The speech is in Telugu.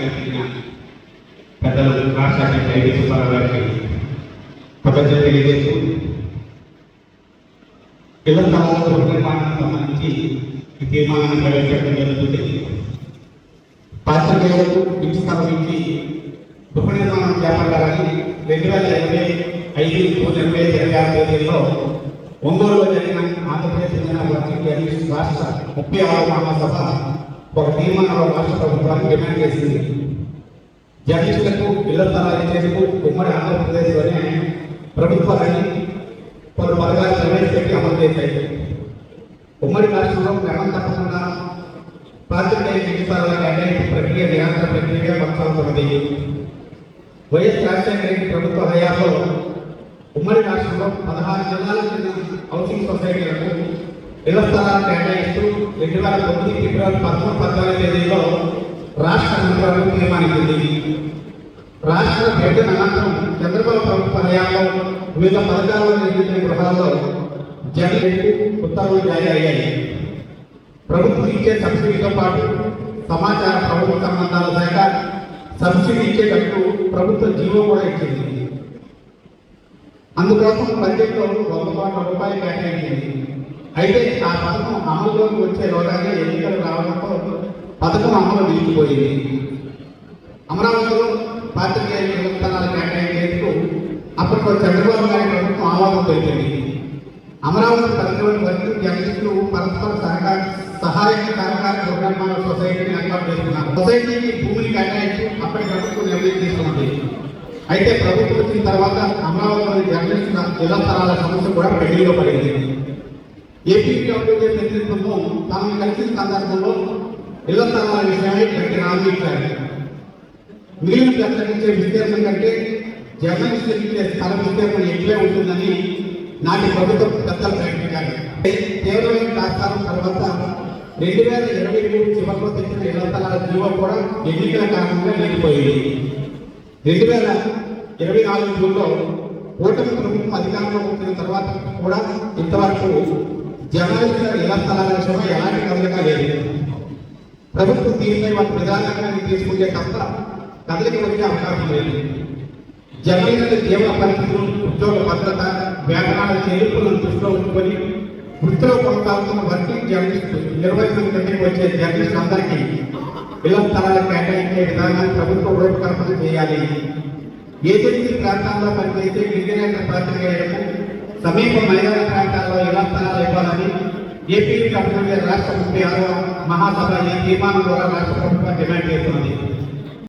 కల్పించిన పెద్దలు రాష్ట్ర ఐడి సుబ్బారావు గారికి కృతజ్ఞతలు తెలియజేస్తూ ఇళ్ల స్థలాల నిర్మాణానికి సంబంధించి ఈ తీర్మానాన్ని ప్రవేశపెట్టడం జరుగుతుంది. పాత్రికేయులకు ఇంటి స్థలం నుంచి గృహ నిర్మాణం చేపట్టాలని 2025 జూన్ 26 తేదీలో ఒంగోలులో జరిగిన ఆంధ్రప్రదేశ్ చెందిన వర్కింగ్ జర్నలిస్ట్ రాష్ట్ర 36వ మహాసభ ఒక తీర్మానంలో రాష్ట్ర ప్రభుత్వాన్ని డిమాండ్ చేసింది. జర్నలిస్టులకు ఇళ్ల స్థలాలు ఇచ్చేందుకు ఉమ్మడి ఆంధ్రప్రదేశ్లోనే ప్రభుత్వాన్ని పలు పథకాలు ప్రవేశపెట్టి అమలు చేశాయి. ఉమ్మడి రాష్ట్రంలో క్రమం తప్పకుండా పాత్రికేయ ఇంటి స్థలాల కేటాయింపు ప్రక్రియ నిరంతర ప్రక్రియగా కొనసాగుతున్నది. వైఎస్ రాజశేఖర రెడ్డి ప్రభుత్వ హయాంలో ఉమ్మడి రాష్ట్రంలో 16 జిల్లాలకు చెందిన హౌసింగ్ సొసైటీలకు ఇళ్ల స్థలాలు కేటాయిస్తూ 2009 ఫిబ్రవరి 14 తేదీలో రాష్ట్ర మంత్రివర్గం తీర్మానించింది. రాష్ట్ర విభజన అనంతరం చంద్రబాబు ప్రభుత్వ హయాంలో వివిధ పథకాల్లో నిర్మించిన గృహాల్లో జగన్ ఉత్తర్వులు జారీ అయ్యాయి. ప్రభుత్వం ఇచ్చే సబ్సిడీతో పాటు సమాచార ప్రభుత్వ సంబంధాల శాఖ సబ్సిడీ ఇచ్చేటట్టు ప్రభుత్వ జీవో కూడా ఇచ్చింది. అందుకోసం బడ్జెట్లో 100 కోట్ల రూపాయలు కేటాయించింది. అయితే ఆ పథకం అమలులోకి వచ్చే రోజాగా ఎన్నికలు రావడంతో పథకం అమలు నిలిచిపోయింది. అమరావతిలో పాత్రికేయుల ఇళ్ల స్థలాలు కేటాయించేందుకు అప్పట్లో చంద్రబాబు గారి ప్రభుత్వం ఆమోదం తెలిపింది. అమరావతి పరిధిలోని వర్కింగ్ జర్నలిస్టులు పరస్పర సహాయక సహకార నిర్మాణ సొసైటీని ఏర్పాటు చేస్తున్నారు. సొసైటీకి భూమిని కేటాయించి అప్పటి ప్రభుత్వం నిర్ణయం తీసుకున్నది. అయితే ప్రభుత్వం వచ్చిన తర్వాత అమరావతిలోని జర్నలిస్టుల ఇళ్ల స్థలాల సమస్య కూడా పెళ్లిలో పడింది. ఏపీడబ్ల్యూజే నేతృత్వంలో తాము కలిసిన సందర్భంలో ఇళ్ల స్థలాల విషయమై గట్టి హామీ ఇచ్చారు. మిగిలిన ప్రకటించే విస్తీర్ణం కంటే జర్నలిస్టులకు ఇచ్చే స్థల విస్తీర్ణం ఎక్కువే ఉంటుందని నాటి ప్రభుత్వం పెద్దలు ప్రకటించారు. తీవ్రమైన రాష్ట్రాల తర్వాత 2023 చివరిలో తెచ్చిన ఇళ్ల స్థలాల జీవో కూడా ఎన్నికల కారణంగా నిలిచిపోయింది. 2024 జూన్లో కూటమి ప్రభుత్వం అధికారంలోకి వచ్చిన తర్వాత కూడా ఇంతవరకు జర్నలిస్టుల ఇళ్ల స్థలాల విషయమై ఎలాంటి కదలిక లేదు. ప్రభుత్వం దీనిపై వాటి విధానాన్ని తీసుకుంటే తప్ప కదలిక వచ్చే అవకాశం లేదు. జర్నలిస్టుల జీవన పరిస్థితులు, ఉద్యోగ భద్రత, వేతనాల చెల్లింపులను దృష్టిలో ఉంచుకొని వృత్తిలో కొనసాగుతున్న వర్కింగ్ జర్నలిస్టు 20 మంది కంటే వచ్చే జర్నలిస్టు అందరికీ ఇళ్ల స్థలాలు కేటాయించే విధానాన్ని ప్రభుత్వం రూపకల్పన చేయాలి. ఏజెన్సీ ప్రాంతాల్లో పనిచేసే గిరిజనేతర పాత్రికేయులకు సమీప మైదాన ప్రాంతాల్లో ఇళ్ల స్థలాలు ఇవ్వాలని ఏపీ రాష్ట్ర 36వ మహాసభ ఈ తీర్మానం ద్వారా రాష్ట్ర ప్రభుత్వం డిమాండ్ చేస్తున్నది.